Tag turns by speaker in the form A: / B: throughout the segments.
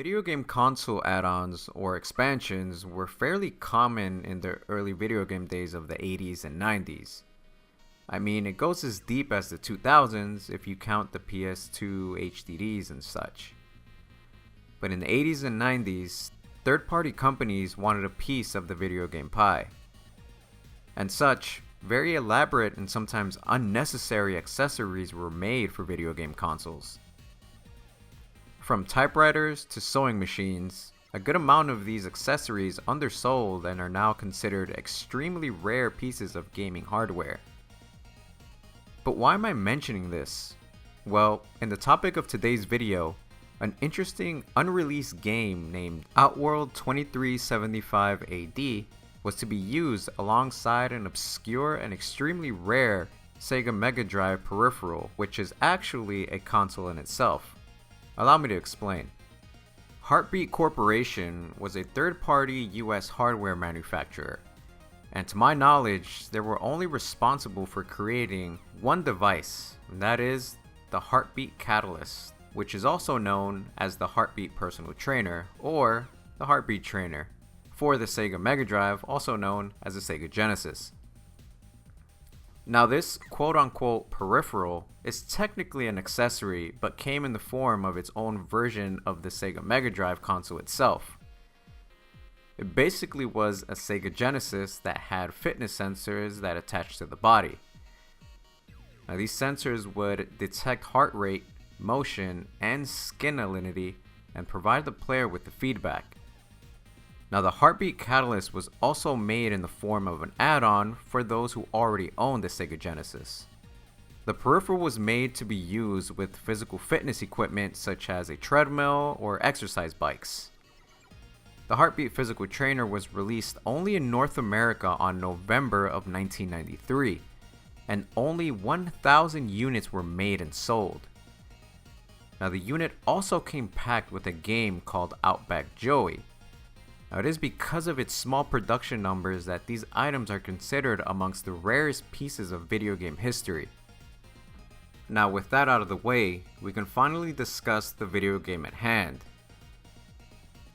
A: Video game console add-ons or expansions were fairly common in the early video game days of the 80s and 90s. I mean, it goes as deep as the 2000s if you count the PS2 HDDs and such. But in the 80s and 90s, third-party companies wanted a piece of the video game pie. And such, very elaborate and sometimes unnecessary accessories were made for video game consoles. From typewriters to sewing machines, a good amount of these accessories undersold and are now considered extremely rare pieces of gaming hardware. But why am I mentioning this? Well, in the topic of today's video, an interesting unreleased game named Outworld 2375 AD was to be used alongside an obscure and extremely rare Sega Mega Drive peripheral, which is actually a console in itself. Allow me to explain. Hearbeat Corporation was a third-party US hardware manufacturer, and to my knowledge, they were only responsible for creating one device, and that is the Hearbeat Catalyst, which is also known as the Hearbeat Personal Trainer or the Heartbeat Trainer, for the Sega Mega Drive, also known as the Sega Genesis. Now this quote-unquote peripheral is technically an accessory, but came in the form of its own version of the Sega Mega Drive console itself. It basically was a Sega Genesis that had fitness sensors that attached to the body. Now these sensors would detect heart rate, motion, and skin alinity and provide the player with the feedback. Now the Hearbeat Catalyst was also made in the form of an add-on for those who already owned the Sega Genesis. The peripheral was made to be used with physical fitness equipment such as a treadmill or exercise bikes. The Heartbeat Physical Trainer was released only in North America on November of 1993, and only 1,000 units were made and sold. Now the unit also came packed with a game called Outback Joey. Now it is because of its small production numbers that these items are considered amongst the rarest pieces of video game history. Now with that out of the way, we can finally discuss the video game at hand.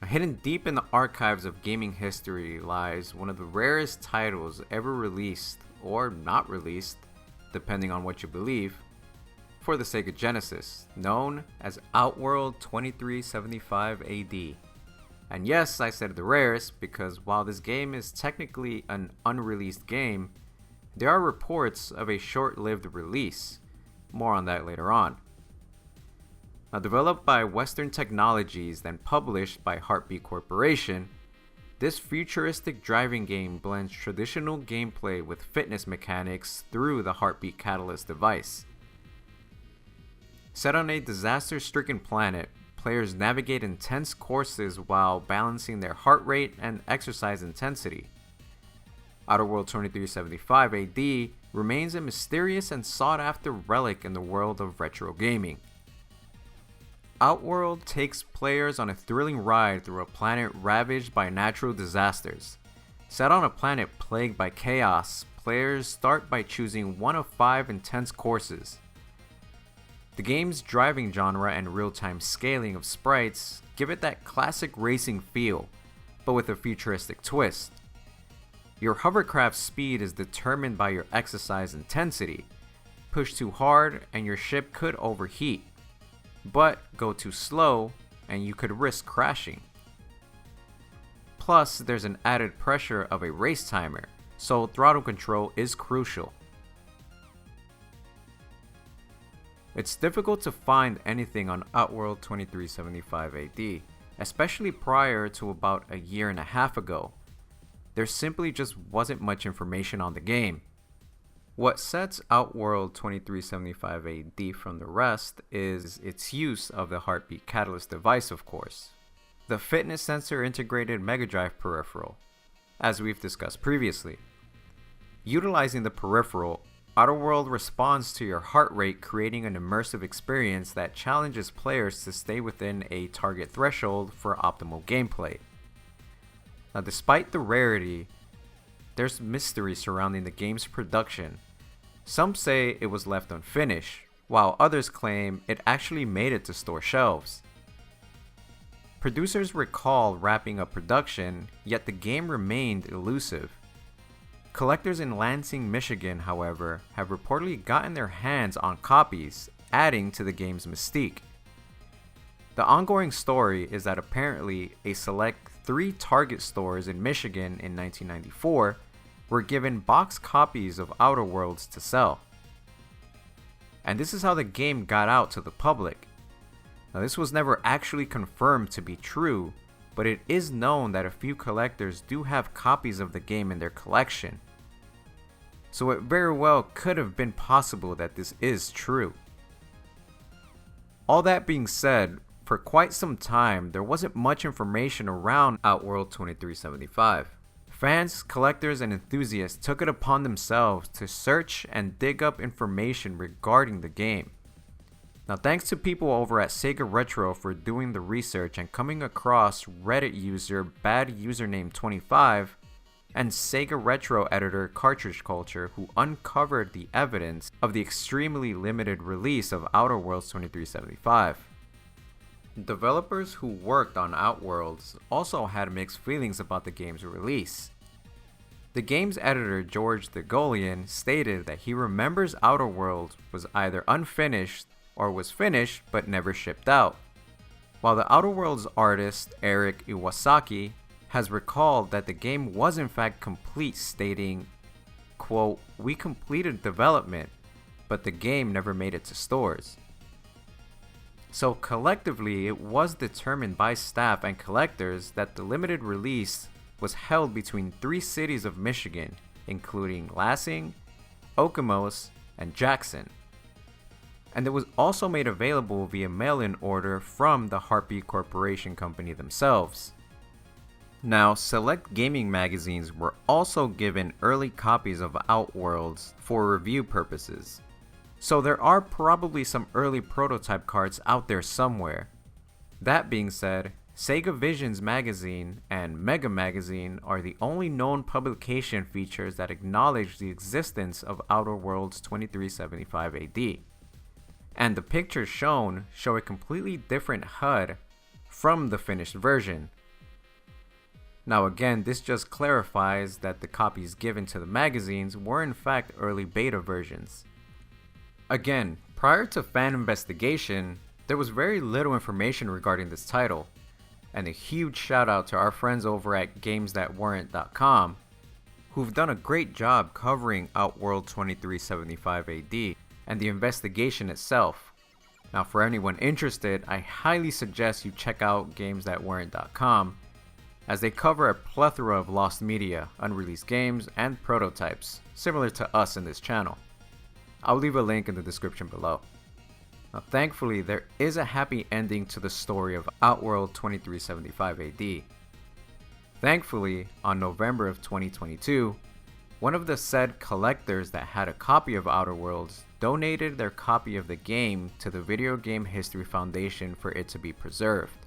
A: Now, hidden deep in the archives of gaming history lies one of the rarest titles ever released, or not released, depending on what you believe, for the Sega Genesis, known as Outworld 2375 AD. And yes, I said the rarest because while this game is technically an unreleased game, there are reports of a short-lived release. More on that later on. Now developed by Western Technologies and published by Heartbeat Corporation, this futuristic driving game blends traditional gameplay with fitness mechanics through the Heartbeat Catalyst device. Set on a disaster-stricken planet, players navigate intense courses while balancing their heart rate and exercise intensity. Outworld 2375 AD remains a mysterious and sought-after relic in the world of retro gaming. Outworld takes players on a thrilling ride through a planet ravaged by natural disasters. Set on a planet plagued by chaos, players start by choosing one of 5 intense courses. The game's driving genre and real-time scaling of sprites give it that classic racing feel, but with a futuristic twist. Your hovercraft's speed is determined by your exercise intensity. Push too hard and your ship could overheat, but go too slow and you could risk crashing. Plus, there's an added pressure of a race timer, so throttle control is crucial. It's difficult to find anything on Outworld 2375 AD, especially prior to about a year and a half ago. There simply just wasn't much information on the game. What sets Outworld 2375 AD from the rest is its use of the Heartbeat Catalyst device, of course. The fitness sensor integrated Mega Drive peripheral, as we've discussed previously. Utilizing the peripheral, Outworld responds to your heart rate, creating an immersive experience that challenges players to stay within a target threshold for optimal gameplay. Now, despite the rarity, there's mystery surrounding the game's production. Some say it was left unfinished, while others claim it actually made it to store shelves. Producers recall wrapping up production, yet the game remained elusive. Collectors in Lansing, Michigan, however, have reportedly gotten their hands on copies, adding to the game's mystique. The ongoing story is that apparently a select 3 Target stores in Michigan in 1994 were given box copies of Outer Worlds to sell. And this is how the game got out to the public. Now, this was never actually confirmed to be true, but it is known that a few collectors do have copies of the game in their collection. So it very well could have been possible that this is true. All that being said, for quite some time there wasn't much information around Outworld 2375. Fans, collectors, and enthusiasts took it upon themselves to search and dig up information regarding the game. Now, thanks to people over at Sega Retro for doing the research and coming across Reddit user BadUsername25 and Sega Retro editor Cartridge Culture, who uncovered the evidence of the extremely limited release of Outer Worlds 2375. Developers who worked on Outworlds also had mixed feelings about the game's release. The game's editor George Thegolian stated that he remembers Outer Worlds was either unfinished or was finished but never shipped out, while the Outer Worlds artist Eric Iwasaki has recalled that the game was in fact complete, stating, quote, "We completed development, but the game never made it to stores." So collectively, it was determined by staff and collectors that the limited release was held between 3 cities of Michigan, including Lansing, Okemos, and Jackson. And it was also made available via mail-in order from the Hearbeat Corporation company themselves. Now, select gaming magazines were also given early copies of Outworlds for review purposes. So there are probably some early prototype cards out there somewhere. That being said, Sega Visions magazine and Mega magazine are the only known publication features that acknowledge the existence of Outer Worlds 2375 AD. And the pictures shown show a completely different HUD from the finished version. Now again, this just clarifies that the copies given to the magazines were in fact early beta versions. Again, prior to fan investigation, there was very little information regarding this title, and a huge shout out to our friends over at GamesThatWeren't.com, who've done a great job covering Outworld 2375 AD and the investigation itself. Now, for anyone interested, I highly suggest you check out GamesThatWeren't.com, as they cover a plethora of lost media, unreleased games, and prototypes, similar to us in this channel. I'll leave a link in the description below. Now, thankfully, there is a happy ending to the story of Outworld 2375 AD. Thankfully, on November of 2022, one of the said collectors that had a copy of Outer Worlds donated their copy of the game to the Video Game History Foundation for it to be preserved.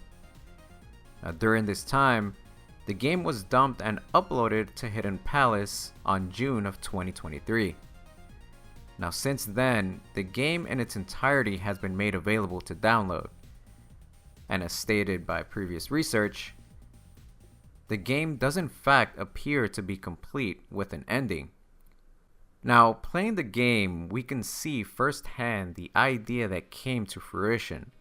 A: Now, during this time, the game was dumped and uploaded to Hidden Palace on June of 2023. Now, since then, the game in its entirety has been made available to download. And as stated by previous research, the game does in fact appear to be complete with an ending. Now, playing the game, we can see firsthand the idea that came to fruition.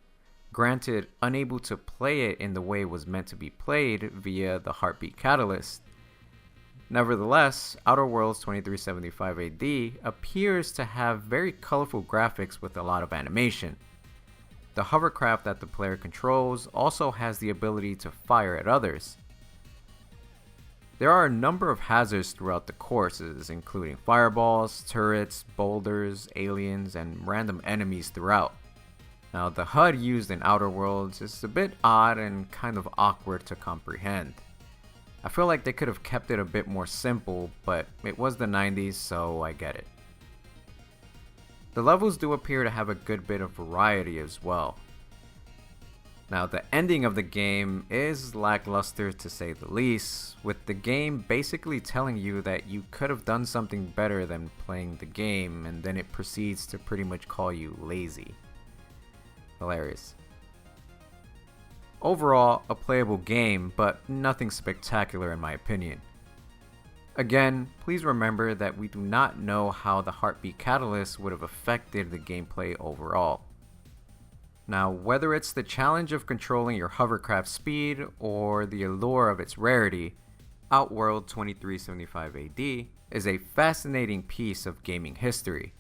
A: Granted, unable to play it in the way it was meant to be played via the Hearbeat Catalyst. Nevertheless, Outer Worlds 2375 AD appears to have very colorful graphics with a lot of animation. The hovercraft that the player controls also has the ability to fire at others. There are a number of hazards throughout the courses, including fireballs, turrets, boulders, aliens, and random enemies throughout. Now, the HUD used in Outer Worlds is a bit odd and kind of awkward to comprehend. I feel like they could have kept it a bit more simple, but it was the 90s, so I get it. The levels do appear to have a good bit of variety as well. Now, the ending of the game is lackluster to say the least, with the game basically telling you that you could have done something better than playing the game, and then it proceeds to pretty much call you lazy. Hilarious. Overall, a playable game, but nothing spectacular in my opinion. Again, please remember that we do not know how the Hearbeat Catalyst would have affected the gameplay overall. Now, whether it's the challenge of controlling your hovercraft speed or the allure of its rarity, Outworld 2375 AD is a fascinating piece of gaming history.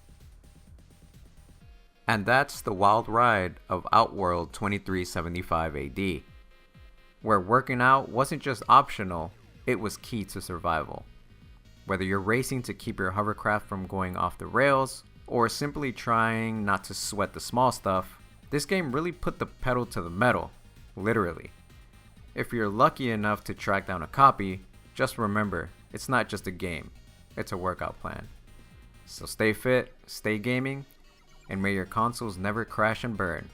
A: And that's the wild ride of Outworld 2375 AD, where working out wasn't just optional, it was key to survival. Whether you're racing to keep your hovercraft from going off the rails, or simply trying not to sweat the small stuff, this game really put the pedal to the metal, literally. If you're lucky enough to track down a copy, just remember, it's not just a game, it's a workout plan. So stay fit, stay gaming, and may your consoles never crash and burn.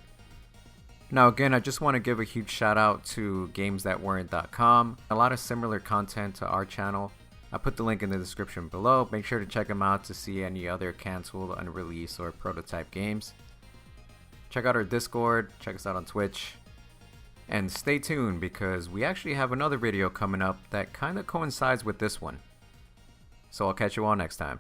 A: Now again, I just want to give a huge shout out to GamesThatWeren't.com. A lot of similar content to our channel. I put the link in the description below. Make sure to check them out to see any other canceled, unreleased, or prototype games. Check out our Discord, check us out on Twitch, and stay tuned because we actually have another video coming up that kind of coincides with this one. So I'll catch you all next time.